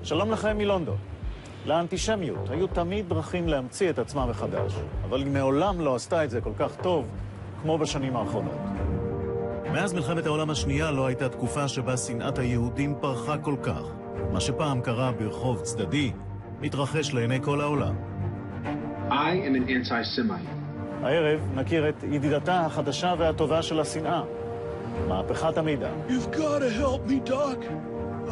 שלום לכם מלונדון. לאנטישמיות היו תמיד דרכים להמציא את עצמה מחדש, אבל היא מעולם לא עשתה את זה כל כך טוב כמו בשנים האחרונות. מאז מלחמת העולם השנייה לא הייתה תקופה שבה שנאת היהודים פרחה כל כך. מה שפעם קרה ברחוב צדדי מתרחש לעיני כל העולם. I am an anti-Semite. הערב נכיר את ידידתה החדשה והטובה של השנאה, מהפכת המידע. You've got to help me, Doc.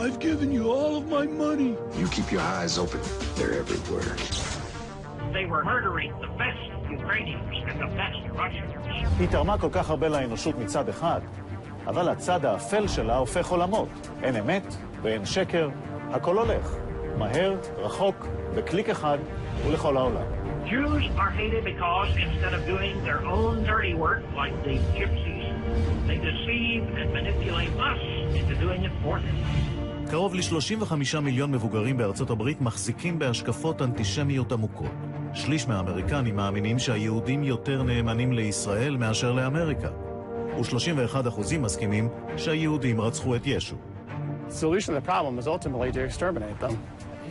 I've given you all of my money. You keep your eyes open. They're everywhere. They were murdering the best Ukrainians and the best Russians. היא תרמה כל כך הרבה לאנושות מצד אחד, אבל הצד האפל שלה הופך עולמות. אין אמת ואין שקר, הכל הולך. מהר, רחוק, בקליק אחד ולכל העולם. Jews are hated because instead of doing their own dirty work like the gypsies, they deceive and manipulate us into doing it for them. קרוב ל-35 מיליון מבוגרים בארצות הברית מחזיקים בהשקפות אנטישמיות עמוקות. שליש מהאמריקנים מאמינים שהיהודים יותר נאמנים לישראל מאשר לאמריקה. ו-31% מסכימים שהיהודים רצחו את ישו. The solution to the problem is ultimately to exterminate them.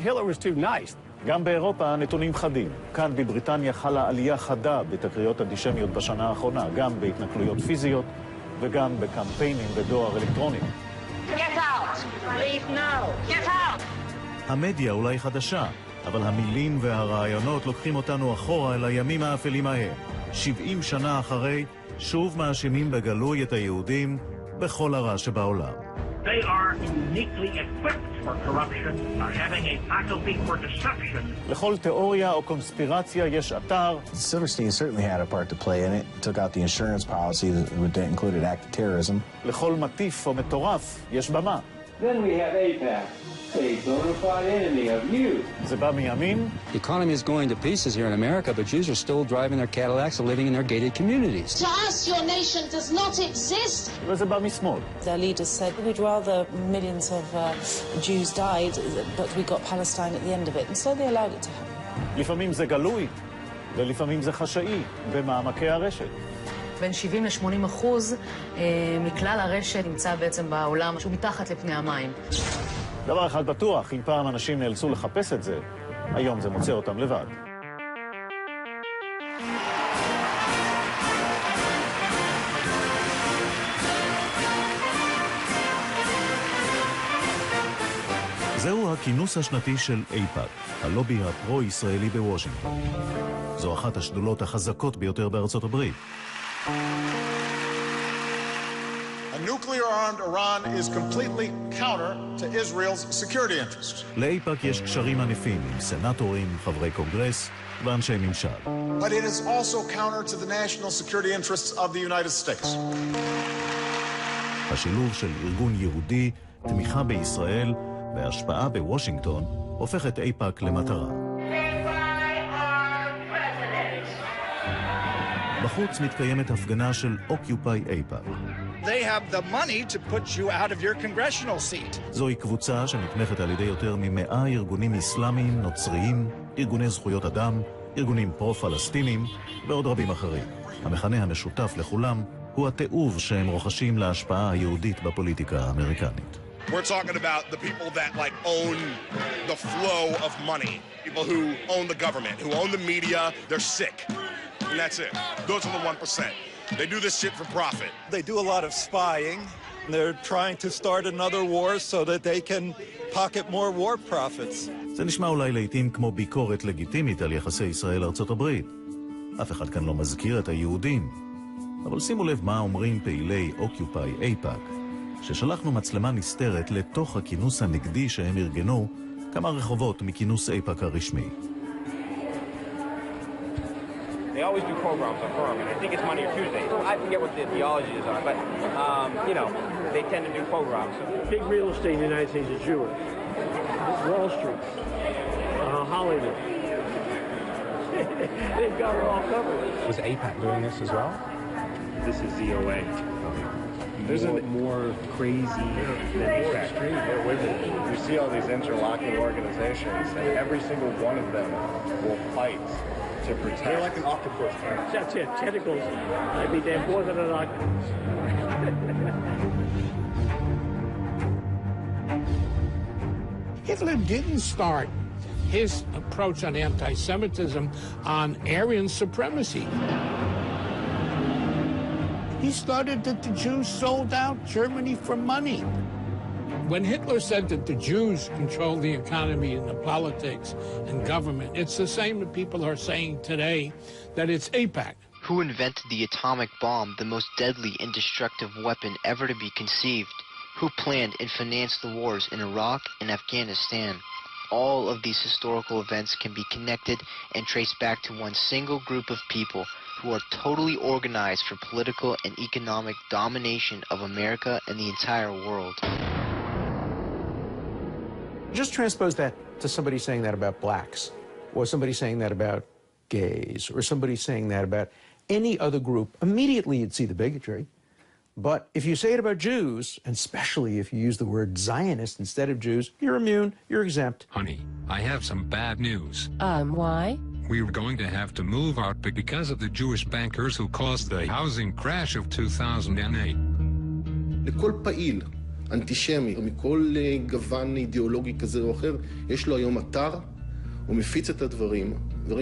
Hitler was too nice. גם באירופה הנתונים חדים. כאן בבריטניה חלה עלייה חדה בתקריות אנטישמיות בשנה האחרונה, גם בהתנכלויות פיזיות וגם בקמפיינים בדואר אלקטרוני. Get out! Leave now! Get out! המדיה אולי חדשה, אבל המילים והרעיונות לוקחים אותנו אחורה אל הימים האפלים ההם. 70 שנה אחרי, שוב מאשימים בגלוי את היהודים בכל הרע שבעולם. They are uniquely equipped for corruption, are having a faculty for deception. לכל תיאוריה או קונספירציה יש אתר. Silverstein certainly had a part to play in it. Took out the insurance policy that included act of terrorism. לכל מטיף או מטורף יש במה. Then we have AIPAC, a bona fide enemy of you. זה בא מימין. The economy is going to pieces here in America, but Jews are still driving their Cadillacs and living in their gated communities. To us, your nation does not exist. וזה בא משמאל. Their leaders said, we'd rather millions of Jews died, but we got Palestine at the end of it. And so they allowed it to happen. לפעמים זה גלוי, ולפעמים זה חשאי, במעמקי הרשת. בין 70% ל-80% מכלל הרשת נמצא בעצם בעולם שהוא מתחת לפני המים. דבר אחד בטוח, אם פעם אנשים נאלצו לחפש את זה, היום זה מוצא אותם לבד. זהו הכינוס השנתי של איפא"ק, הלובי הפרו-ישראלי בוושינגטון. זו אחת השדולות החזקות ביותר בארצות הברית. A nuclear-armed Iran is completely counter to Israel's security interests. לאיפא"ק יש קשרים ענפים עם סנטורים, חברי קונגרס ואנשי ממשל. But it is also counter to the national security interests of the United States. השילוב של ארגון יהודי, תמיכה בישראל והשפעה בוושינגטון הופך את איפא"ק למטרה. בחוץ מתקיימת הפגנה של Occupy AIPAC. They have the money to put you out of your congressional seat. זוהי קבוצה שנתמכת על ידי יותר מ100 ארגונים אסלאמיים, נוצריים, ארגוני זכויות אדם, ארגונים פרו-פלסטינים ועוד רבים אחרים. המכנה המשותף לכולם הוא התיעוב שהם רוכשים להשפעה היהודית בפוליטיקה האמריקנית. We're talking about the people that own the flow of money. People who own the government, who own the media, they're sick. And that's it. Those are the 1%. They do this shit for profit. They do a lot of spying. They're trying to start another war so that they can pocket more war profits. זה נשמע אולי לעתים כמו ביקורת לגיטימית על יחסי ישראל-ארצות הברית. אף אחד כאן לא מזכיר את היהודים. אבל שימו לב מה אומרים פעילי Occupy AIPAC, ששלחנו מצלמה נסתרת לתוך הכינוס הנגדי שהם ארגנו כמה רחובות מכינוס AIPAC הרשמי. They always do programs on Forum, and I think it's Monday or Tuesday. I forget what the theology is on, but, they tend to do pogroms. Big real estate in the United States is Jewish. Wall Street, Hollywood. They've got it all covered. Was AIPAC doing this as well? This is ZOA. There's more crazy than AIPAC. You see all these interlocking organizations, and every single one of them will fight to protect. They're like an octopus. That's it, tentacles. I mean, they're more than an octopus. If Hitler didn't start his approach on anti-Semitism on Aryan supremacy. He started that the Jews sold out Germany for money. When Hitler said that the Jews control the economy and the politics and government, it's the same that people are saying today that it's AIPAC. Who invented the atomic bomb, the most deadly and destructive weapon ever to be conceived? Who planned and financed the wars in Iraq and Afghanistan? All of these historical events can be connected and traced back to one single group of people who are totally organized for political and economic domination of America and the entire world. Just transpose that to somebody saying that about blacks, or somebody saying that about gays, or somebody saying that about any other group. Immediately you'd see the bigotry. But if you say it about Jews, and especially if you use the word Zionist instead of Jews, you're immune, you're exempt. Honey, I have some bad news. Why? We're going to have to move out because of the Jewish bankers who caused the housing crash of 2008. לכל פעיל אנטישמי, או מכל גוון אידיאולוגי כזה או אחר, יש לו היום אתר, הוא מפיץ את הדברים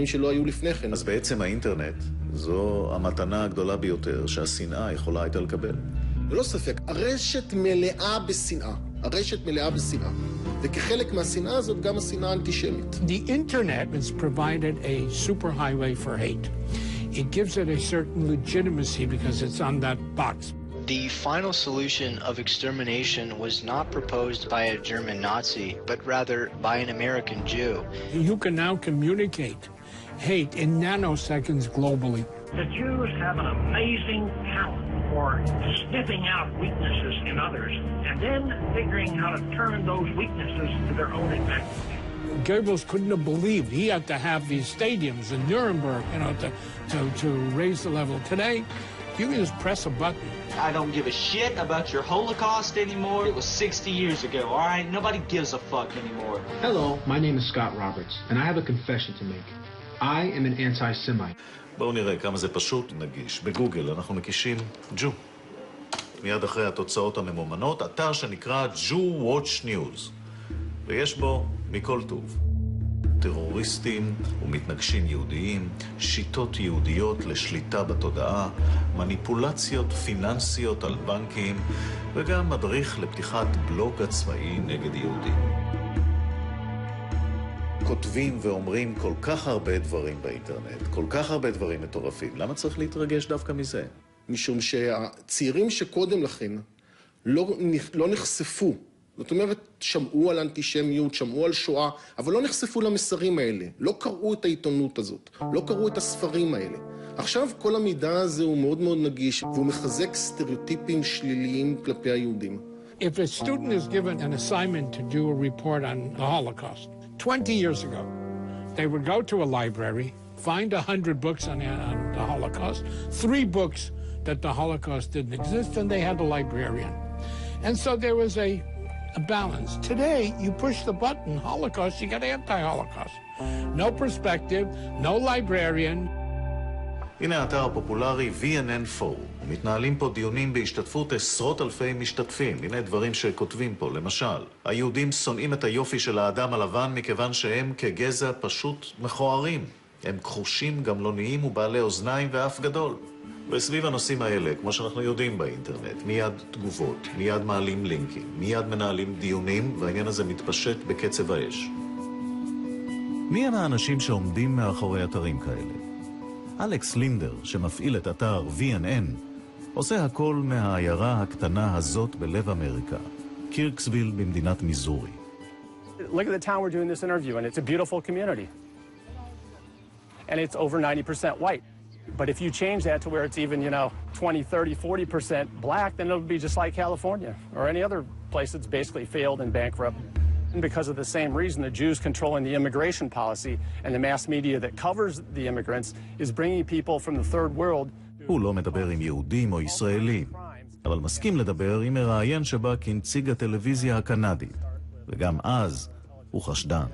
שלא היו לפני כן. אז בעצם האינטרנט זו המתנה הגדולה ביותר שהשנאה יכולה הייתה לקבל. ללא ספק, הרשת מלאה בשנאה. הרשת מלאה בשנאה. וכחלק מהשנאה הזאת גם השנאה האנטישמית. The internet has provided a superhighway for hate. It gives it a certain legitimacy because it's on that box. The final solution of extermination was not proposed by a German Nazi, but rather by an American Jew. You can now communicate hate in nanoseconds globally. The Jews have an amazing talent for sniffing out weaknesses in others and then figuring how to turn those weaknesses to their own advantage. Goebbels couldn't have believed he had to have these stadiums in Nuremberg, to raise the level. Today, you can just press a button. I don't give a shit about your Holocaust anymore. It was 60 years ago, all right? Nobody gives a fuck anymore. Hello, my name is Scott Roberts, and I have a confession to make. I am an anti-Semite. בואו נראה כמה זה פשוט נגיש. בגוגל אנחנו מקישים Jew. מיד אחרי התוצאות הממומנות, אתר שנקרא Jew Watch News. ויש בו מכל טוב. טרוריסטים ומתנגשים יהודיים, שיטות יהודיות לשליטה בתודעה, מניפולציות פיננסיות על בנקים, וגם מדריך לפתיחת בלוג עצמאי נגד יהודים. כותבים ואומרים כל כך הרבה דברים באינטרנט, כל כך הרבה דברים מטורפים. למה צריך להתרגש דווקא מזה? משום שהצעירים שקודם לכן לא נחשפו, זאת אומרת, שמעו על אנטישמיות, שמעו על שואה, אבל לא נחשפו למסרים האלה, לא קראו את העיתונות הזאת, לא קראו את הספרים האלה. עכשיו כל המידע הזה הוא מאוד מאוד נגיש, והוא מחזק סטריאוטיפים שליליים כלפי היהודים. If a student is given an assignment to do a report on the Holocaust, 20 years ago, they would go to a library, find 100 books on the Holocaust, 3 books that the Holocaust didn't exist, and they had a librarian. And so there was a balance. Today, you push the button, Holocaust, you get anti-Holocaust. No perspective, no librarian. הנה האתר הפופולרי VNN4. מתנהלים פה דיונים בהשתתפות עשרות אלפי משתתפים. הנה דברים שכותבים פה, למשל. היהודים שונאים את היופי של האדם הלבן מכיוון שהם כגזע פשוט מכוערים. הם כחושים, גמלוניים ובעלי אוזניים ואף גדול. וסביב הנושאים האלה, כמו שאנחנו יודעים באינטרנט, מיד תגובות, מיד מעלים לינקים, מיד מנהלים דיונים, והעניין הזה מתפשט בקצב האש. מי הם האנשים שעומדים מאחורי אתרים כאלה? אלכס לינדר, שמפעיל את אתר VNN, עושה הכל מהעיירה הקטנה הזאת בלב אמריקה, קירקסוויל במדינת מיזורי. Look at the town we're doing this interview in. It's a beautiful community. And it's over 90% white. But if you change that to where it's even, 20, 30, 40% black, then it'll be just like California or any other place that's basically failed and bankrupt. And because of the same reason, the Jews controlling the immigration policy and the mass media that covers the immigrants is bringing people from the third world. הוא לא מדבר עם יהודים או ישראלים, אבל מסכים לדבר עם מראיין שבא כנציג הטלוויזיה הקנדית. וגם אז הוא חשדן.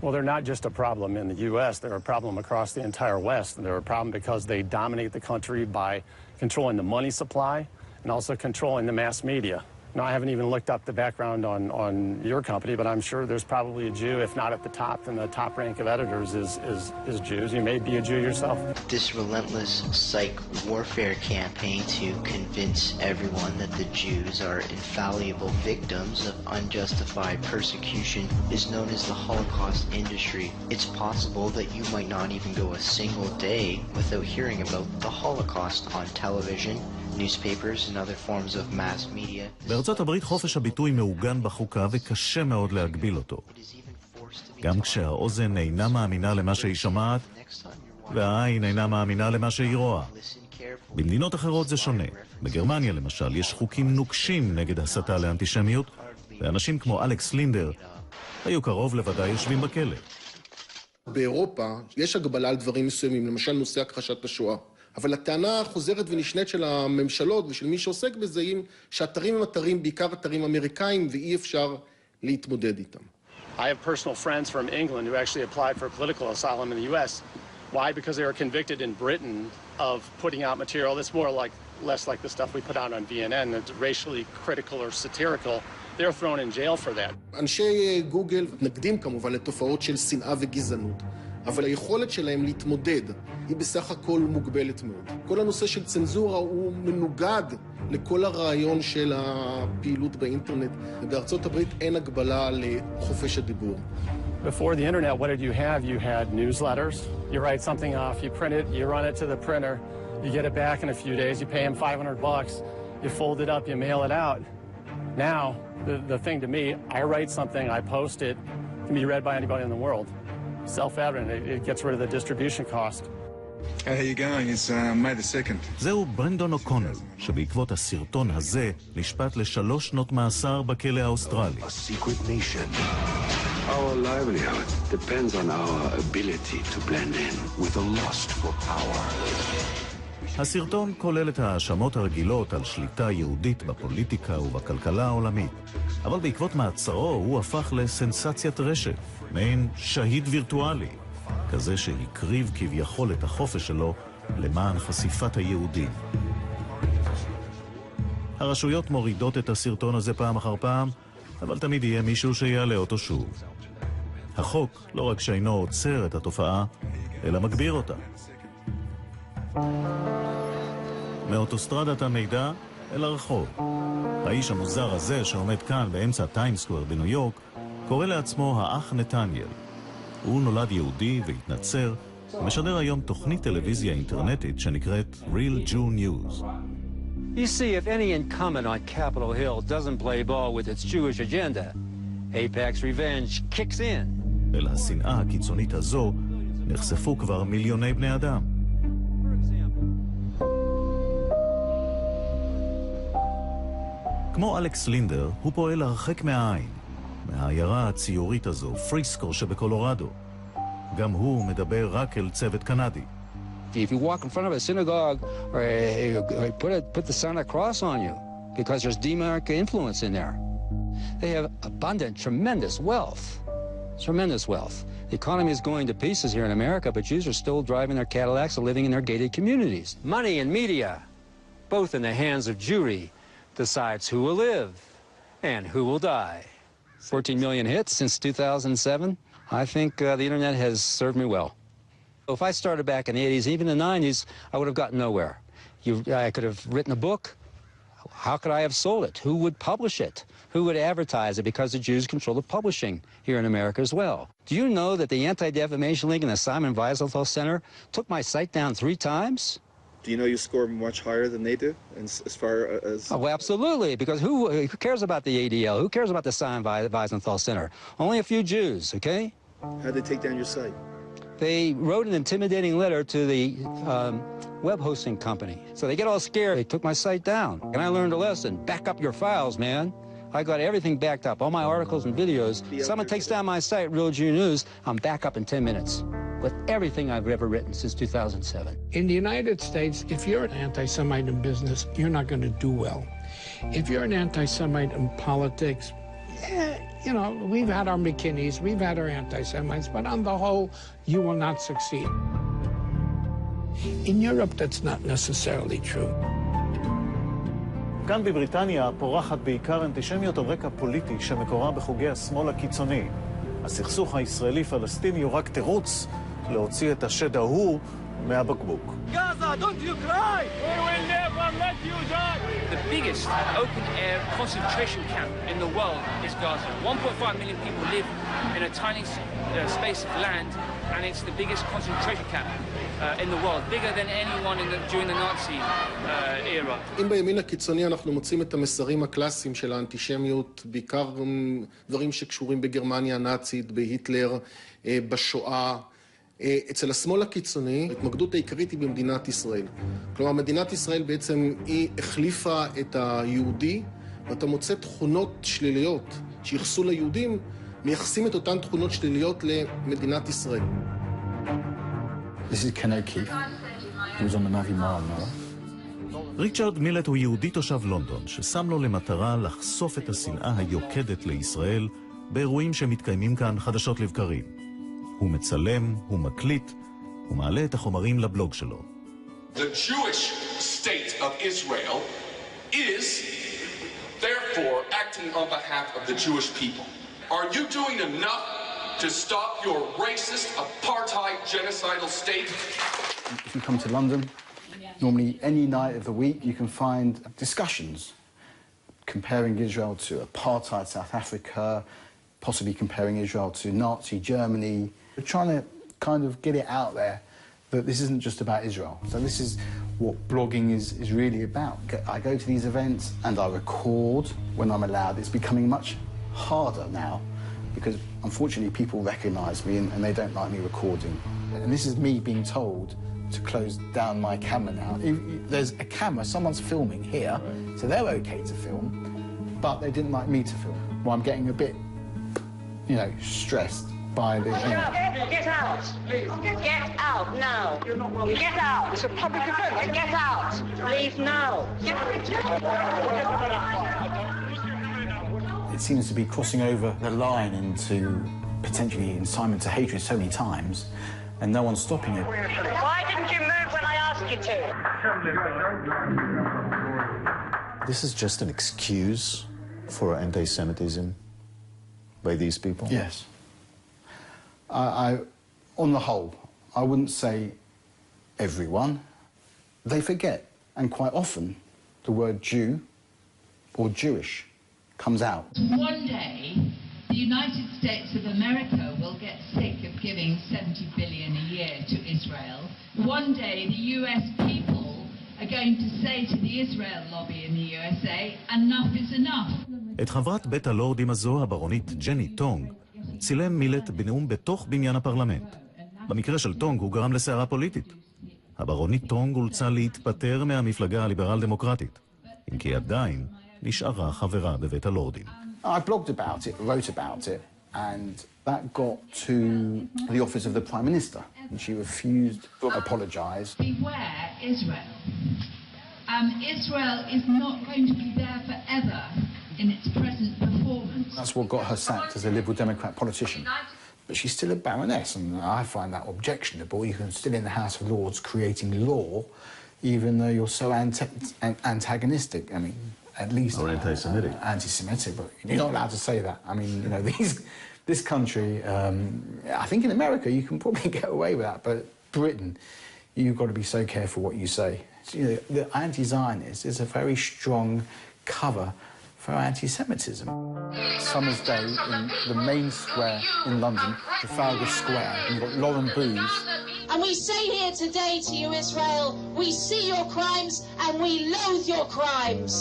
Well, they're not just a problem in the U.S. They're a problem across the entire West. And they're a problem because they dominate the country by controlling the money supply and also controlling the mass media. Now, I haven't even looked up the background on your company, but I'm sure there's probably a Jew, if not at the top, then the top rank of editors is Jews. You may be a Jew yourself. This relentless psych warfare campaign to convince everyone that the Jews are infallible victims of unjustified persecution is known as the Holocaust industry. It's possible that you might not even go a single day without hearing about the Holocaust on television, newspapers, and other forms of mass media. בארצות הברית חופש הביטוי מעוגן בחוקה וקשה מאוד להגביל אותו. גם כשהאוזן אינה מאמינה למה שהיא שומעת, והעין אינה מאמינה למה שהיא רואה. במדינות אחרות זה שונה. בגרמניה למשל יש חוקים נוקשים נגד הסתה לאנטישמיות, ואנשים כמו אלכס לינדר היו קרוב לוודאי יושבים בכלא. באירופה יש הגבלה על דברים מסוימים, למשל נושא הכחשת השואה. אבל הטענה החוזרת ונשנית של הממשלות ושל מי שעוסק בזה היא שהאתרים הם אתרים, בעיקר אתרים אמריקאים, ואי אפשר להתמודד איתם. I have personal friends from England who actually applied for political asylum in the U.S. Why? Because they were convicted in Britain of putting out material that's less like the stuff we put out on VNN, that's racially critical or satirical. They're thrown in jail for that. אנשי גוגל מתנגדים כמובן לתופעות של שנאה וגזענות, אבל היכולת שלהם להתמודד היא בסך הכל מוגבלת מאוד. כל הנושא של צנזורה הוא מנוגד לכל הרעיון של הפעילות באינטרנט, ובארצות הברית אין הגבלה לחופש הדיבור. Before the internet, what did you have? You had newsletters. You write something off, you print it, you run it to the printer, you get it back in a few days, you pay him $500, you fold it up, you mail it out. Now, the thing to me, I write something, I post it, it can be read by anybody in the world. Self-evident, it gets rid of the distribution cost. How are you going? It's May the 2nd. זהו ברנדון אוקונל, שבעקבות הסרטון הזה נשפט ל3 שנות מאסר בכלא האוסטרלי. Our livelihood depends on our ability to blend in with a lust for power. הסרטון כולל את ההאשמות הרגילות על שליטה יהודית בפוליטיקה ובכלכלה העולמית. אבל בעקבות מעצרו הוא הפך לסנסציית רשת, מעין שהיד וירטואלי, כזה שהקריב כביכול את החופש שלו למען חשיפת היהודים. הרשויות מורידות את הסרטון הזה פעם אחר פעם, אבל תמיד יהיה מישהו שיעלה אותו שוב. החוק לא רק שאינו עוצר את התופעה, אלא מגביר אותה. מאוטוסטרדת המידע אל הרחוב. האיש המוזר הזה שעומד כאן באמצע טיים סקוואר בניו יורק, קורא לעצמו האח נתניאל. הוא נולד יהודי והתנצר, ומשדר היום תוכנית טלוויזיה אינטרנטית שנקראת Real Jew News. You see, if any incumbent on Capitol Hill doesn't play ball with its Jewish agenda, Apex Revenge kicks in. אל השנאה הקיצונית הזו נחשפו כבר מיליוני בני אדם. כמו אלכס לינדר, הוא פועל הרחק מהעין, מהעיירה הציורית הזו, פריסקו שבקולורדו. גם הוא מדבר רק אל צוות קנדי. If you walk in front of a synagogue or put the Santa Cross on you, because there's demonic influence in there. They have abundant, tremendous wealth. Tremendous wealth. The economy is going to pieces here in America, but Jews are still driving their Cadillacs and living in their gated communities. Money and media, both in the hands of Jewry, decides who will live and who will die. 14 million hits since 2007. I think the internet has served me well. If I started back in the 80s, even the 90s, I would have gotten nowhere. I could have written a book. How could I have sold it? Who would publish it? Who would advertise it? Because the Jews control the publishing here in America as well. Do you know that the Anti-Defamation League and the Simon Wiesenthal Center took my site down 3 times? Do you know you score much higher than they do as far as... Oh, absolutely, because who cares about the ADL? Who cares about the Simon Wiesenthal Center? Only a few Jews, okay? How'd they take down your site? They wrote an intimidating letter to the web hosting company. So they get all scared. They took my site down. And I learned a lesson. Back up your files, man. I got everything backed up, all my articles and videos. Someone takes down my site, Real Jew News, I'm back up in 10 minutes with everything I've ever written since 2007. In the United States, if you're an anti-Semite in business, you're not going to do well. If you're an anti-Semite in politics, you know, we've had our McKinneys, we've had our anti-Semites, but on the whole, you will not succeed. In Europe, that's not necessarily true. כאן בבריטניה פורחת בעיקר אנטישמיות על רקע פוליטי שמקורה בחוגי השמאל הקיצוני. הסכסוך הישראלי-פלסטיני הוא רק תירוץ להוציא את השד ההוא מהבקבוק. Gaza, don't you cry! We will never let you die! The biggest open-air concentration camp in the world is Gaza. 1.5 million people live in a tiny space of land, and it's the biggest concentration camp in the world, bigger than anyone during the Nazi era. אם בימין הקיצוני אנחנו מוצאים את המסרים הקלאסיים של האנטישמיות, בעיקר דברים שקשורים בגרמניה הנאצית, בהיטלר, בשואה, אצל השמאל הקיצוני, ההתמקדות העיקרית היא במדינת ישראל. כלומר, מדינת ישראל בעצם היא החליפה את היהודי, ואתה מוצא תכונות שליליות שיחסו ליהודים, מייחסים את אותן תכונות שליליות למדינת ישראל. This is Ken O'Keefe. He was on the Navy Mile. ריצ'רד מילט הוא יהודי תושב לונדון, ששם לו למטרה לחשוף את השנאה היוקדת לישראל באירועים שמתקיימים כאן חדשות לבקרים. הוא מצלם, הוא מקליט, הוא מעלה את החומרים לבלוג שלו. The Jewish state of Israel is therefore acting on behalf of the Jewish people. Are you doing enough to stop your racist, apartheid, genocidal state? If you come to London, normally any night of the week you can find discussions comparing Israel to apartheid South Africa, possibly comparing Israel to Nazi Germany. We're trying to kind of get it out there that this isn't just about Israel. So this is what blogging is really about. I go to these events and I record when I'm allowed. It's becoming much harder now because unfortunately people recognize me and they don't like me recording. And this is me being told to close down my camera now. If there's a camera, someone's filming here, so they're okay to film, but they didn't like me to film. Well, I'm getting a bit, stressed by the... Get out! Get out now! Get out! It's a public event! Get out! Leave now! It seems to be crossing over the line into potentially incitement to hatred so many times, and no one's stopping it. Why didn't you move when I asked you to? This is just an excuse for anti-Semitism by these people? Yes. On the whole, I wouldn't say everyone. They forget, and quite often, the word Jew or Jewish comes out. One day, the United States of America will get sick of giving $70 billion a year to Israel. One day, the US people are going to say to the Israel lobby in the USA, enough is enough. את חברת בית הלורדים הזו, הברונית ג'ני טונג, צילם מילט בנאום בתוך בניין הפרלמנט. במקרה של טונג הוא גרם לסערה פוליטית. הברונית טונג הולצה להתפטר מהמפלגה הליברל-דמוקרטית, אם כי עדיין נשארה חברה בבית הלורדים. I blogged about it, wrote about it, and that got to the office of the Prime Minister, and she refused to apologise. Beware Israel. Israel is not going to be there forever in its present performance. That's what got her sacked as a Liberal Democrat politician. But she's still a baroness, and I find that objectionable. You can still in the House of Lords creating law, even though you're so antagonistic. I mean, at least... Or anti-Semitic. Anti-Semitic, but you're not allowed to say that. I mean, this country, I think in America you can probably get away with that, but Britain, you've got to be so careful what you say. The anti-Zionist is a very strong cover for anti-Semitism. Summer's Day in the main square in London, Trafalgar Square, and you've got Lauren Booth. And we say here today to you, Israel, we see your crimes and we loathe your crimes.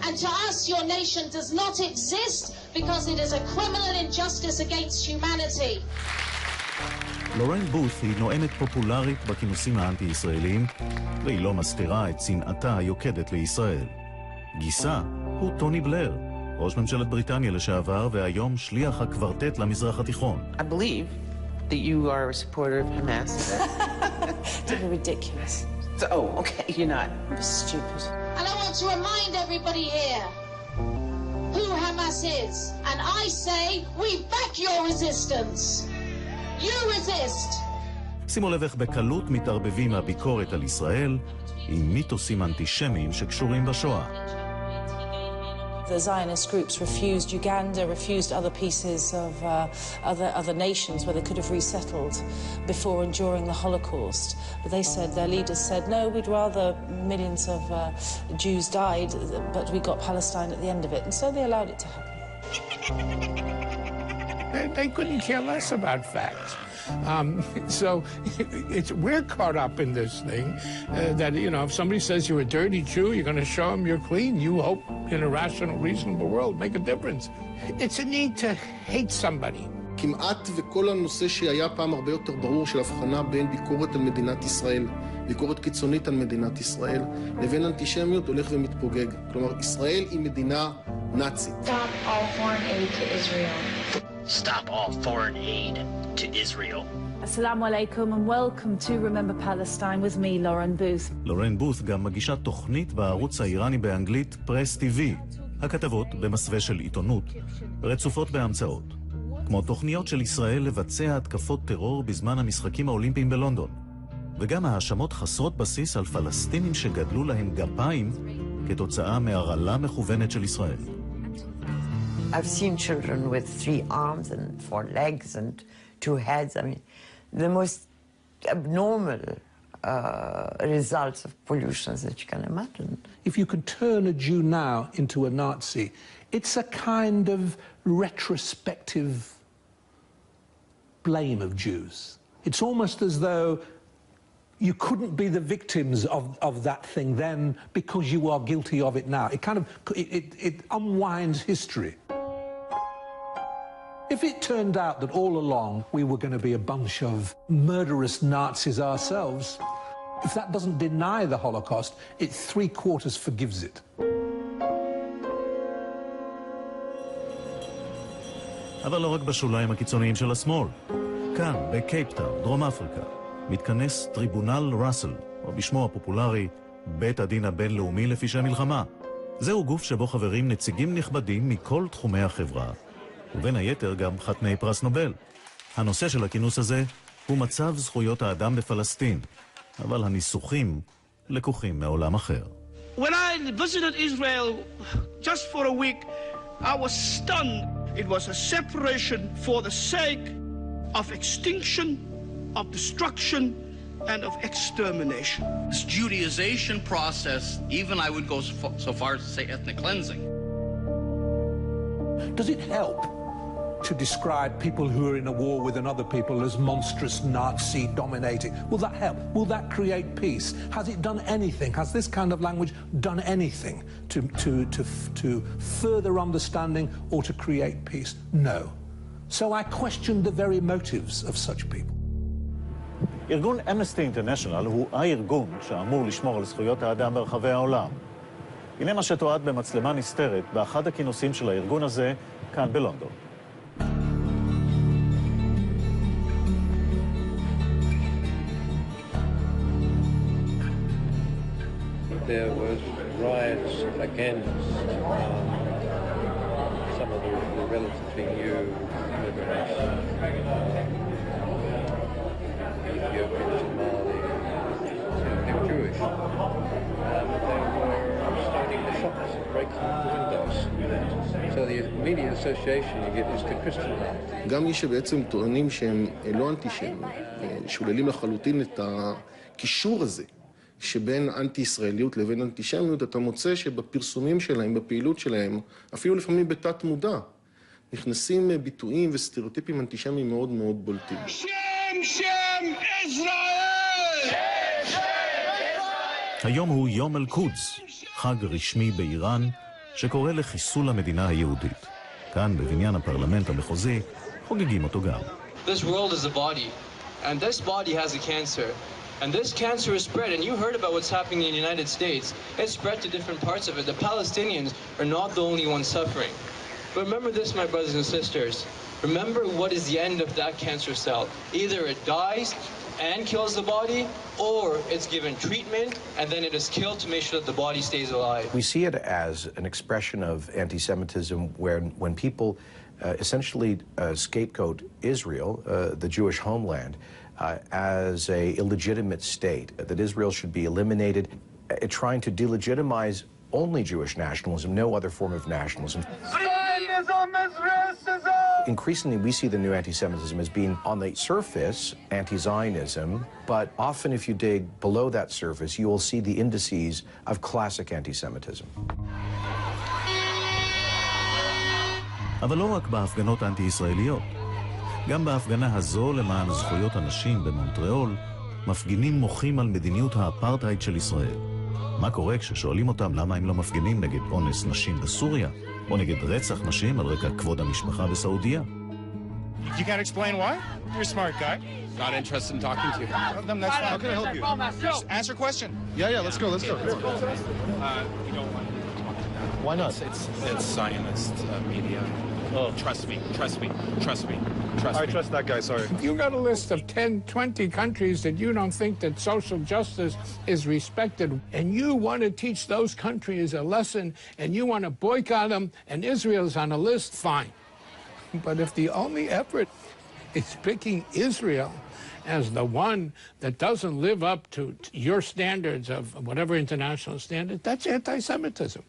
And to us, your nation does not exist because it is a criminal injustice against humanity. לורן בות' היא נואמת פופולרית בכינוסים האנטי-ישראלים, והיא לא מסתירה את שנאתה היוקדת לישראל. גיסה הוא טוני בלר, ראש ממשלת בריטניה לשעבר, והיום שליח הקוורטט למזרח התיכון. I believe that you are a supporter of Hamas. Don't be ridiculous. Oh, okay, you're not. I'm stupid. And I want to remind everybody here who Hamas is. And I say, we back your resistance. You resist. שימו לב איך בקלות מתערבבים הביקורת על ישראל עם מיתוסים אנטישמיים שקשורים בשואה. The Zionist groups refused Uganda, refused other pieces of other nations where they could have resettled before and during the Holocaust. But they said, their leaders said, no, we'd rather millions of Jews died, but we got Palestine at the end of it. And so they allowed it to happen. They couldn't care less about facts. So we're caught up in this thing that, you know, if somebody says you're a dirty Jew, you're going to show them you're clean. You hope in a rational, reasonable world make a difference. It's a need to hate somebody. כמעט וכל הנושא שהיה פעם הרבה יותר ברור של הבחנה בין ביקורת על מדינת ישראל, ביקורת קיצונית על מדינת ישראל, לבין אנטישמיות הולך ומתפוגג. כלומר, ישראל היא מדינה נאצית. Stop all foreign aid to Israel. Stop all foreign aid to Israel. Assalamu alaikum and welcome to Remember Palestine with me, Lauren Booth. לורן בות' גם מגישה תוכנית בערוץ האיראני באנגלית פרס TV. הכתבות במסווה של עיתונות רצופות בהמצאות. כמו תוכניות של ישראל לבצע התקפות טרור בזמן המשחקים האולימפיים בלונדון. וגם האשמות חסרות בסיס על פלסטינים שגדלו להם גפיים כתוצאה מהרעלה מכוונת של ישראל. I've seen children with 3 arms and 4 legs and 2 heads. I mean, the most abnormal results of pollutions that you can imagine. If you can turn a Jew now into a Nazi, it's a kind of retrospective blame of Jews. It's almost as though you couldn't be the victims of that thing then because you are guilty of it now. It kind of, it unwinds history. If it turned out that all along we were going to be a bunch of murderous Nazis ourselves, if that doesn't deny the Holocaust, it 3/4 forgives it. אבל לא רק בשוליים הקיצוניים של השמאל. כאן, בקייפטאון, דרום אפריקה, מתכנס טריבונל ראסל, או בשמו הפופולרי, בית הדין הבינלאומי לפשעי מלחמה. זהו גוף שבו חברים נציגים נכבדים מכל תחומי החברה, ובין היתר גם חתני פרס נובל. הנושא של הכינוס הזה הוא מצב זכויות האדם בפלסטין, אבל הניסוחים לקוחים מעולם אחר. When I visited Israel just for a week, I was stunned. It was a separation for the sake of extinction, of destruction, and of extermination. This Judaization process, even I would go so far as to say ethnic cleansing. Does it help to describe people who are in a war with another people as monstrous Nazi dominating? Will that help? Will that create peace? Has it done anything? Has this kind of language done anything to further understanding or to create peace? No. So I question the very motives of such people. ארגון אמנסטי אינטרנשיונל הוא הארגון שאמור לשמור על זכויות האדם ברחבי העולם. הנה מה שתועד במצלמה נסתרת באחד הכינוסים של הארגון הזה כאן בלונדון. There was riots against some of the relatively new immigrants, Ethiopian, Somali, they were Jewish, and they were starting the shops and breaking the windows. So the immediate association you get is to Christianized. גם מי שבעצם טוענים שהם לא אנטישמים, שוללים לחלוטין את הקישור הזה שבין אנטי-ישראליות לבין אנטישמיות, אתה מוצא שבפרסומים שלהם, בפעילות שלהם, אפילו לפעמים בתת מודע, נכנסים ביטויים וסטריאוטיפים אנטישמיים מאוד מאוד בולטים. שם ישראל! היום הוא יום אל-קודס, חג רשמי באיראן, שקורא לחיסול המדינה היהודית. כאן, בבניין הפרלמנט המחוזי, חוגגים אותו גם. This world is a body, and this body has a cancer. And this cancer is spread, and you heard about what's happening in the United States. It's spread to different parts of it. The Palestinians are not the only ones suffering. But remember this, my brothers and sisters. Remember what is the end of that cancer cell. Either it dies and kills the body, or it's given treatment, and then it is killed to make sure that the body stays alive. We see it as an expression of anti-Semitism when people essentially scapegoat Israel, the Jewish homeland, as an illegitimate state, that Israel should be eliminated, trying to delegitimize only Jewish nationalism, no other form of nationalism. Increasingly, we see the new anti-Semitism as being, on the surface, anti-Zionism, but often if you dig below that surface, you will see the indices of classic anti-Semitism. אבל לא רק בהפגנות האנטי-ישראליות. גם בהפגנה הזו למען זכויות הנשים במונטריאול, מפגינים מוחים על מדיניות האפרטהייד של ישראל. מה קורה כששואלים אותם למה הם לא מפגינים נגד אונס נשים בסוריה, או נגד רצח נשים על רקע כבוד המשפחה בסעודיה? You can't explain why? You're a smart guy. Not interested in talking to you. Then that's fine. How can I help you? Just answer question. Yeah, let's go. You don't want to talk to that. Why not? It's Zionist media. Oh, trust me. I trust that guy, sorry. You got a list of 10, 20 countries that you don't think that social justice is respected, and you want to teach those countries a lesson, and you want to boycott them, and Israel's on a list, fine. But if the only effort is picking Israel as the one that doesn't live up to your standards of whatever international standard, that's anti-Semitism.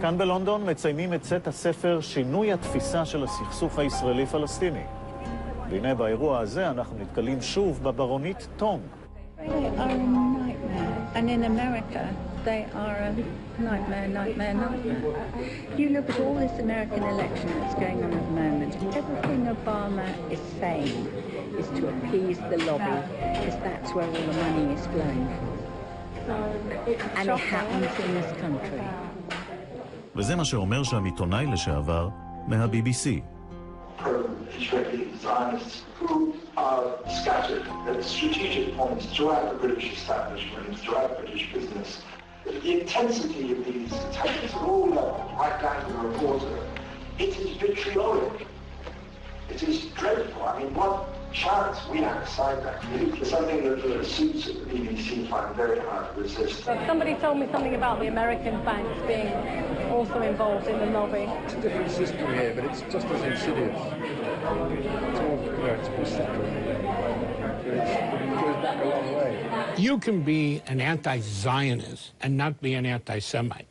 כאן בלונדון מציינים את צאת הספר שינוי התפיסה של הסכסוך הישראלי-פלסטיני. והנה באירוע הזה אנחנו נתקלים שוב בברונית תום. They are a nightmare. And in America, they are a nightmare. You look at all this American election that's going on at the moment. Everything Obama is saying is to appease the lobby, because that's where all the money is flowing from. And it happens in this country. וזה מה שאומר שם עיתונאי לשעבר מה-BBC. Pro-Israeli Zionists who are scattered at strategic points throughout the British establishment, throughout British business. The intensity of these attacks at all levels, right down to the reporter, it is vitriolic. It is dreadful. I mean, what chance we outside that is something that the suits at the BBC find very hard to resist. Somebody told me something about the American banks being also involved in the lobby. It's a different system here, but it's just as insidious. It's all, it's all separate. It goes back a long way. You can be an anti-Zionist and not be an anti-Semite.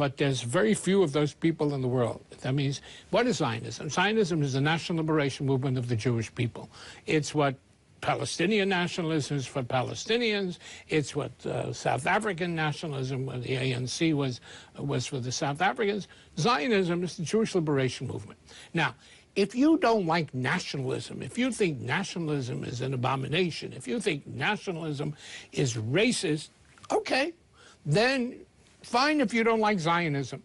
But there's very few of those people in the world. That means, what is Zionism? Zionism is the national liberation movement of the Jewish people. It's what Palestinian nationalism is for Palestinians. It's what South African nationalism, the ANC was for the South Africans. Zionism is the Jewish liberation movement. Now, if you don't like nationalism, if you think nationalism is an abomination, if you think nationalism is racist, okay, then fine if you don't like Zionism.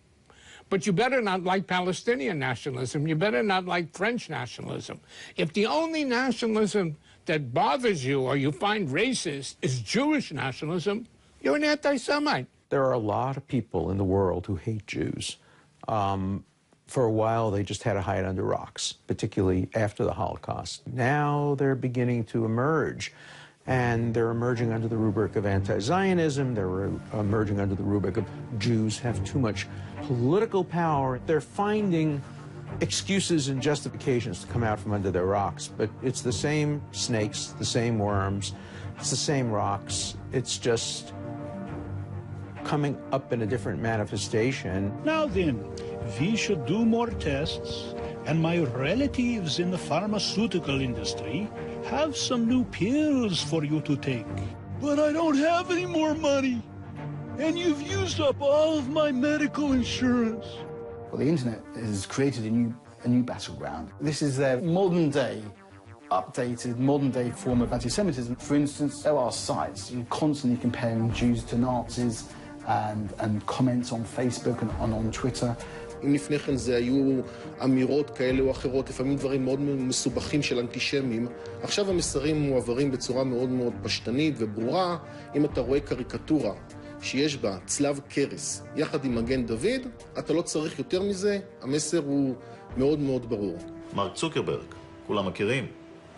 But you better not like Palestinian nationalism. You better not like French nationalism. If the only nationalism that bothers you or you find racist is Jewish nationalism, you're an anti-Semite. There are a lot of people in the world who hate Jews. For a while, they just had to hide under rocks, particularly after the Holocaust. Now they're beginning to emerge. And they're emerging under the rubric of anti-Zionism. They're emerging under the rubric of Jews have too much political power. They're finding excuses and justifications to come out from under their rocks. But it's the same snakes, the same worms, it's the same rocks. It's just coming up in a different manifestation. Now then, we should do more tests, and my relatives in the pharmaceutical industry have some new pills for you to take. But I don't have any more money, and you've used up all of my medical insurance. Well, the internet has created a new battleground. This is their modern-day, updated, modern-day form of anti-Semitism. For instance, there are sites constantly comparing Jews to Nazis and comments on Facebook and on Twitter. אם לפני כן זה היו אמירות כאלה או אחרות, לפעמים דברים מאוד מסובכים של אנטישמים, עכשיו המסרים מועברים בצורה מאוד מאוד פשטנית וברורה. אם אתה רואה קריקטורה שיש בה צלב קרס יחד עם מגן דוד, אתה לא צריך יותר מזה, המסר הוא מאוד מאוד ברור. מרק צוקרברג, כולם מכירים,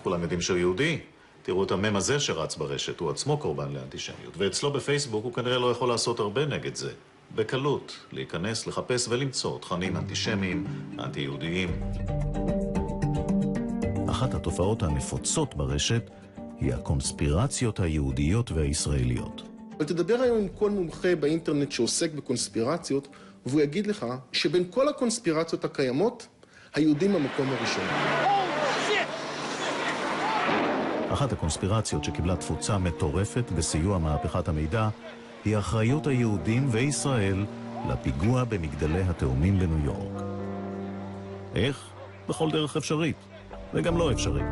כולם יודעים שהוא יהודי. תראו את המם הזה שרץ ברשת, הוא עצמו קורבן לאנטישמיות, ואצלו בפייסבוק הוא כנראה לא יכול לעשות הרבה נגד זה. בקלות, להיכנס, לחפש ולמצוא תכנים אנטישמיים, אנטי-יהודיים. אחת התופעות הנפוצות ברשת היא הקונספירציות היהודיות והישראליות. אבל תדבר היום עם כל מומחה באינטרנט שעוסק בקונספירציות, והוא יגיד לך שבין כל הקונספירציות הקיימות, היהודים במקום הראשון. אחת הקונספירציות שקיבלה תפוצה מטורפת בסיוע מהפכת המידע, היא אחריות היהודים וישראל לפיגוע במגדלי התאומים בניו יורק. איך? בכל דרך אפשרית, וגם לא אפשרית.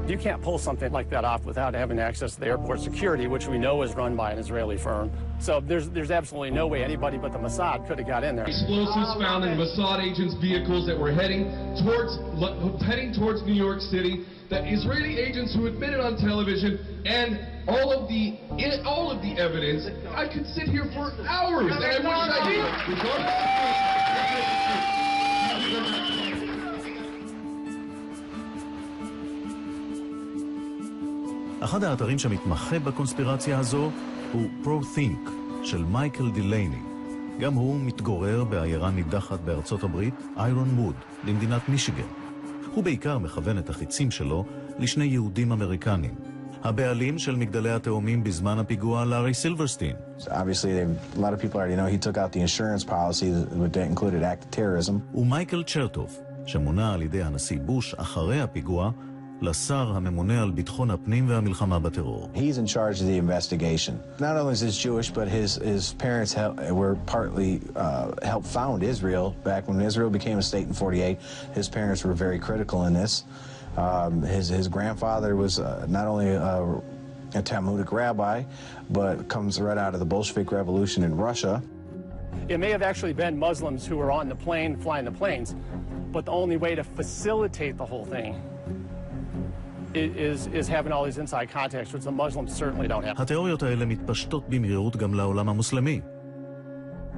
You can't pull something like that off without having access to the airport security, which we know is run by an Israeli firm. So there's absolutely no way anybody but the Mossad could have got in there. Explosives found in Mossad agents' vehicles that were heading towards New York City. The Israeli agents who admitted on television, and all of the evidence. I could sit here for hours, and I wish I did. אחד האתרים שמתמחה בקונספירציה הזו הוא ProThink של מייקל דילייני. גם הוא מתגורר בעיירה נידחת בארצות הברית, איירון ווד, במדינת מישיגן. הוא בעיקר מכוון את החיצים שלו לשני יהודים אמריקנים. הבעלים של מגדלי התאומים בזמן הפיגוע, לארי סילברסטין. Obviously, a lot of people already know he took out the insurance policy that included act of terrorism. ומייקל צ'רטוף, שמונה על ידי הנשיא בוש אחרי הפיגוע, לשר הממונה על ביטחון הפנים והמלחמה בטרור. He's in charge of the investigation. Not only is he Jewish, but his parents were partly helped found Israel back when Israel became a state in 48. His parents were very critical in this. His grandfather was not only a Talmudic rabbi, but comes right out of the Bolshevik Revolution in Russia. It may have actually been Muslims who were on the plane, flying the planes, but the only way to facilitate the whole thing is having all these inside contacts, which the Muslims certainly don't have. התיאוריות האלה מתפשטות במהירות גם לעולם המוסלמי.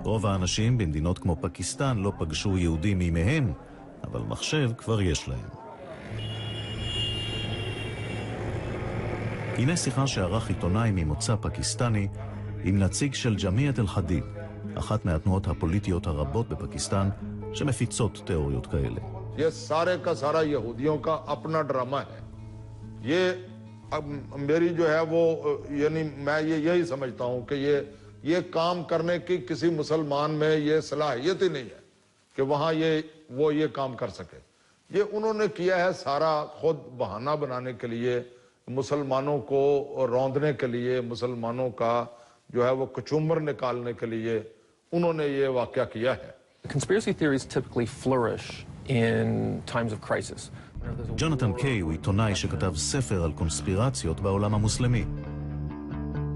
רוב האנשים במדינות כמו פקיסטן לא פגשו יהודים מימיהם, אבל מחשב כבר יש להם. הנה שיחה שערך עיתונאי ממוצא פקיסטני עם נציג של ג'מיעת אל-חדיד, אחת מהתנועות הפוליטיות הרבות בפקיסטן שמפיצות תיאוריות כאלה. ये सारे का सारा यहूदियों का अपना drama है। ये मेरी जो है वो यानी मैं यही समझता हूं कि ये काम करने की किसी मुसलमान में ये सलाहियत ही नहीं है कि वहां वो ये काम कर सके। ये उन्होंने किया है सारा खुद बहाना बनाने के लिए, मुसलमानों को रौंदने के लिए, मुसलमानों का जो है वो कचूमर निकालने के लिए उन्होंने ये वाकया किया है। Conspiracy theories typically flourish in times of crisis. ג'ונתן קיי הוא עיתונאי שכתב ספר על קונספירציות בעולם המוסלמי.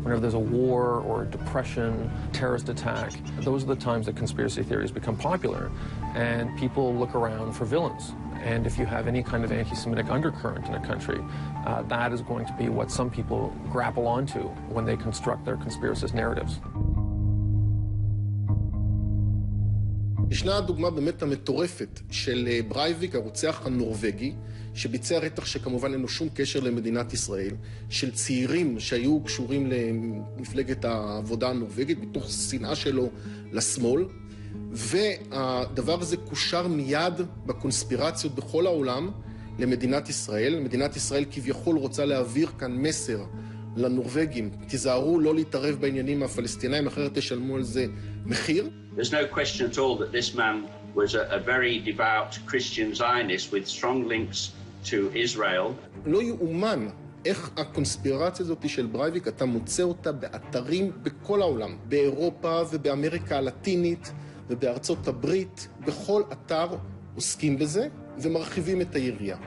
Whenever there's a war or a depression, terrorist attack, those are the times that conspiracy theories become popular and people look around for villains. And if you have any kind of anti-Semitic undercurrent in a country, that is going to be what some people grapple onto when they construct their conspiracist narratives. ישנה הדוגמה באמת המטורפת של ברייביק, הרוצח הנורווגי, שביצע רצח שכמובן אין לו שום קשר למדינת ישראל, של צעירים שהיו קשורים למפלגת העבודה הנורווגית, מתוך שנאה שלו לשמאל, והדבר הזה קושר מיד בקונספירציות בכל העולם למדינת ישראל. מדינת ישראל כביכול רוצה להעביר כאן מסר לנורווגים, תיזהרו לא להתערב בעניינים הפלסטינאים, אחרת תשלמו על זה מחיר. There's no question at all that this man was a very devout Christian Zionist with strong links to Israel. לא יאומן איך הקונספירציה הזאת של ברייביק, אתה מוצא אותה באתרים בכל העולם, באירופה ובאמריקה הלטינית ובארצות הברית, בכל אתר עוסקים בזה ומרחיבים את היריעה.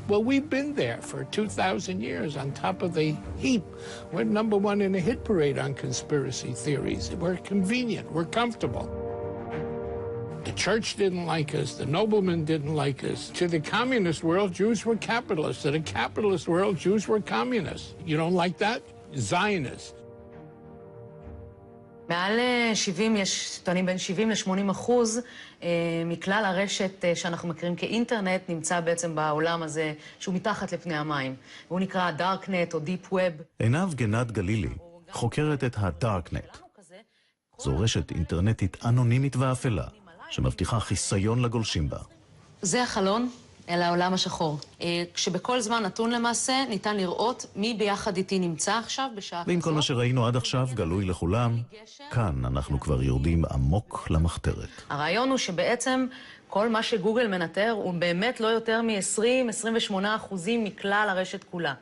Well, we've been there for 2,000 years on top of the heap. We're number one in a hit parade on conspiracy theories. We're convenient. We're comfortable. The church didn't like us. The noblemen didn't like us. To the communist world, Jews were capitalists. To the capitalist world, Jews were communists. You don't like that? Zionists. מעל 70, יש טוענים בין 70% ל-80% מכלל הרשת שאנחנו מכירים כאינטרנט נמצא בעצם בעולם הזה שהוא מתחת לפני המים. והוא נקרא דארקנט או דיפ ווב. עינב גנת גלילי חוקרת את הדארקנט. זו רשת אינטרנטית אנונימית ואפלה שמבטיחה חיסיון לגולשים בה. זה החלון אל העולם השחור. כשבכל זמן נתון למעשה ניתן לראות מי ביחד איתי נמצא עכשיו בשעה כזאת. ועם כל מה שראינו עד עכשיו גלוי לכולם, כאן אנחנו כבר יורדים עמוק למחתרת. הרעיון הוא שבעצם כל מה שגוגל מנטר הוא באמת לא יותר מ-20-28% מכלל הרשת כולה.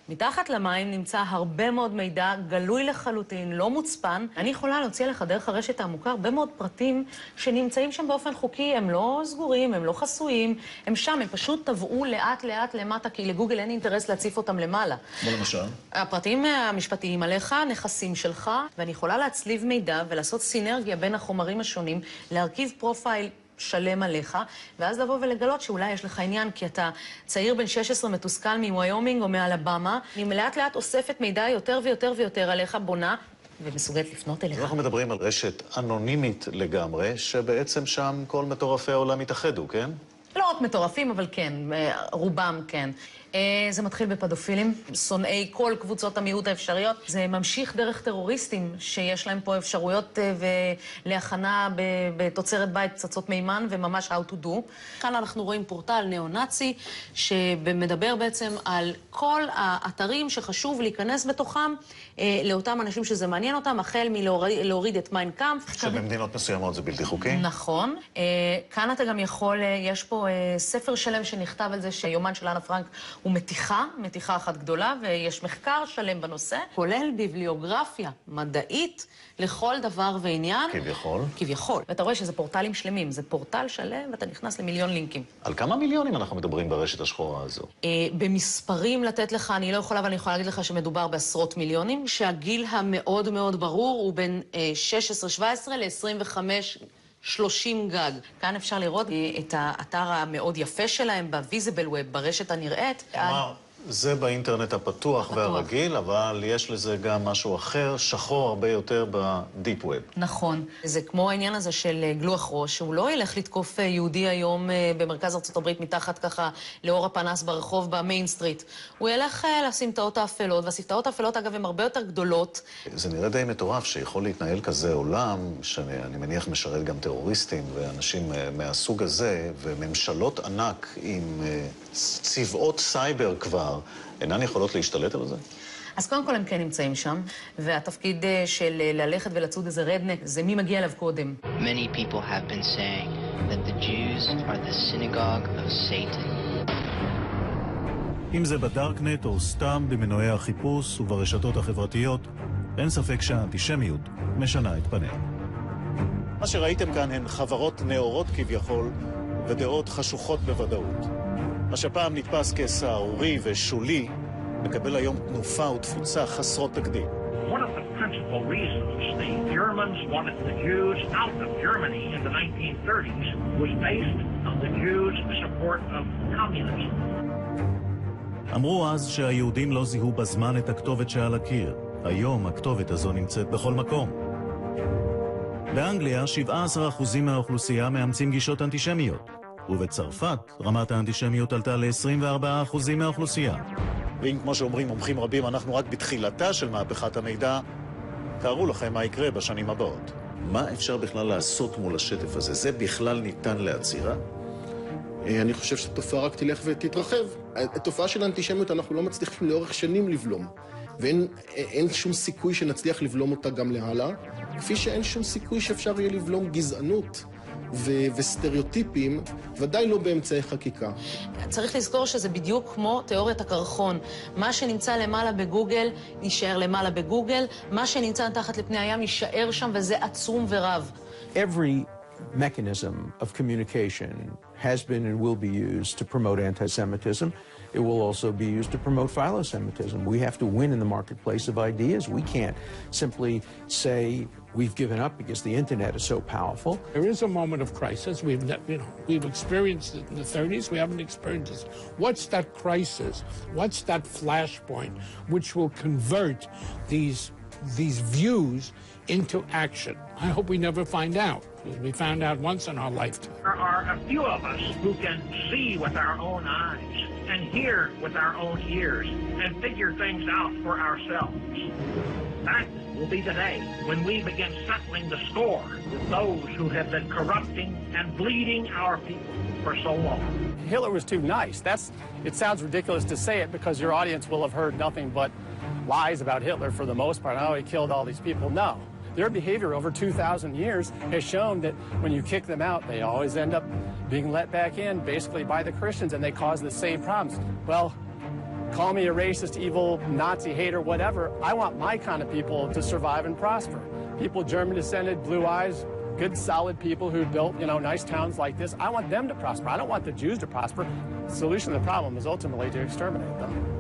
מתחת למים נמצא הרבה מאוד מידע, גלוי לחלוטין, לא מוצפן. אני יכולה להוציא לך דרך הרשת העמוקה הרבה מאוד פרטים שנמצאים שם באופן חוקי, הם לא סגורים, הם לא חסויים, הם שם, הם פשוט טבעו לאט לאט למטה, כי לגוגל אין אינטרס להציף אותם למעלה. כמו למשל? הפרטים המשפטיים עליך, נכסים שלך, ואני יכולה להצליב מידע ולעשות סינרגיה בין החומרים השונים, להרכיב פרופייל שלם עליך, ואז לבוא ולגלות שאולי יש לך עניין, כי אתה צעיר בן 16 מתוסכל מוויומינג או מאלבמה. אני לאט לאט אוספת מידע יותר ויותר ויותר עליך, בונה, ומסוגלת לפנות אליך. אנחנו מדברים על רשת אנונימית לגמרי, שבעצם שם כל מטורפי העולם התאחדו, כן? לא רק מטורפים, אבל כן, רובם כן. זה מתחיל בפדופילים, שונאי כל קבוצות המיעוט האפשריות. זה ממשיך דרך טרוריסטים שיש להם פה אפשרויות להכנה בתוצרת בית, פצצות מימן וממש how to do. כאן אנחנו רואים פורטל ניאו-נאצי שמדבר בעצם על כל האתרים שחשוב להיכנס בתוכם לאותם אנשים שזה מעניין אותם, החל מלהוריד את מיין קאמפף. שבמדינות מסוימות זה בלתי חוקי? נכון. כאן אתה גם יכול, יש פה ספר שלם שנכתב על זה שיומן של אנה פרנק הוא מתיחה אחת גדולה, ויש מחקר שלם בנושא, כולל ביבליוגרפיה מדעית לכל דבר ועניין. כביכול? כביכול. ואתה רואה שזה פורטלים שלמים, זה פורטל שלם ואתה נכנס למיליון לינקים. על כמה מיליונים אנחנו מדברים ברשת השחורה הזו? במספרים לתת לך, אני לא יכולה, אבל אני יכולה להגיד לך שמדובר בעשרות מיליונים, שהגיל המאוד מאוד ברור הוא בין 16-17 ל-25-30 גג. כאן אפשר לראות את האתר המאוד יפה שלהם ב-Visible Web, ברשת הנראית. כלומר, זה באינטרנט הפתוח והרגיל, אבל יש לזה גם משהו אחר, שחור הרבה יותר בדיפ ווב. נכון. זה כמו העניין הזה של גלוח ראש, שהוא לא ילך לתקוף יהודי היום במרכז ארצות הברית מתחת ככה לאור הפנס ברחוב במיין סטריט. הוא ילך לסמטאות האפלות, והסמטאות האפלות אגב הן הרבה יותר גדולות. זה נראה די מטורף שיכול להתנהל כזה עולם, שאני מניח משרת גם טרוריסטים ואנשים מהסוג הזה, וממשלות ענק עם צבאות סייבר כבר, אינן יכולות להשתלט על זה? אז קודם כל הם כן נמצאים שם, והתפקיד של ללכת ולצוד איזה רדנק, זה מי מגיע אליו קודם. Many people have been saying that the Jews are the synagogue of Satan. אם זה בדארקנט או סתם במנועי החיפוש וברשתות החברתיות, אין ספק שהאנטישמיות משנה את פניה. מה שראיתם כאן הן חברות נאורות כביכול ודעות חשוכות בוודאות. מה שפעם נתפס כסערורי ושולי, מקבל היום תנופה ותפוצה חסרות תקדים. One of the principal reasons the Germans wanted the Jews out of Germany in the 1930s was based on the Jews' support of communism. אמרו אז שהיהודים לא זיהו בזמן את הכתובת שעל הקיר. היום הכתובת הזו נמצאת בכל מקום. באנגליה 17% מהאוכלוסייה מאמצים גישות אנטישמיות. ובצרפת רמת האנטישמיות עלתה ל-24% מהאוכלוסייה. ואם כמו שאומרים מומחים רבים, אנחנו רק בתחילתה של מהפכת המידע, תארו לכם מה יקרה בשנים הבאות. מה אפשר בכלל לעשות מול השטף הזה? זה בכלל ניתן לעצירה? אני חושב שהתופעה רק תלך ותתרחב. התופעה של האנטישמיות אנחנו לא מצליחים לאורך שנים לבלום. ואין שום סיכוי שנצליח לבלום אותה גם להלאה, כפי שאין שום סיכוי שאפשר יהיה לבלום גזענות וסטריאוטיפים, ודאי לא באמצעי חקיקה. צריך לזכור שזה בדיוק כמו תיאוריית הקרחון. מה שנמצא למעלה בגוגל, יישאר למעלה בגוגל, מה שנמצא תחת לפני הים יישאר שם, וזה עצום ורב. Every mechanism of communication has been and will be used to promote anti-Semitism. It will also be used to promote philo-Semitism. We have to win in the marketplace of ideas. We can't simply say we've given up because the internet is so powerful. There is a moment of crisis. We've experienced it in the 30s. We haven't experienced this. What's that crisis? What's that flashpoint which will convert these views into action? I hope we never find out. We found out once in our lifetime. There are a few of us who can see with our own eyes and hear with our own ears and figure things out for ourselves. That will be the day when we begin settling the score with those who have been corrupting and bleeding our people for so long. Hitler was too nice. It sounds ridiculous to say it because your audience will have heard nothing but lies about Hitler for the most part. Oh, he killed all these people. No. Their behavior over 2,000 years has shown that when you kick them out, they always end up being let back in, basically by the Christians, and they cause the same problems. Well, call me a racist, evil, Nazi hater, whatever. I want my kind of people to survive and prosper. People German-descended, blue eyes, good, solid people who built, nice towns like this. I want them to prosper. I don't want the Jews to prosper. The solution to the problem is ultimately to exterminate them.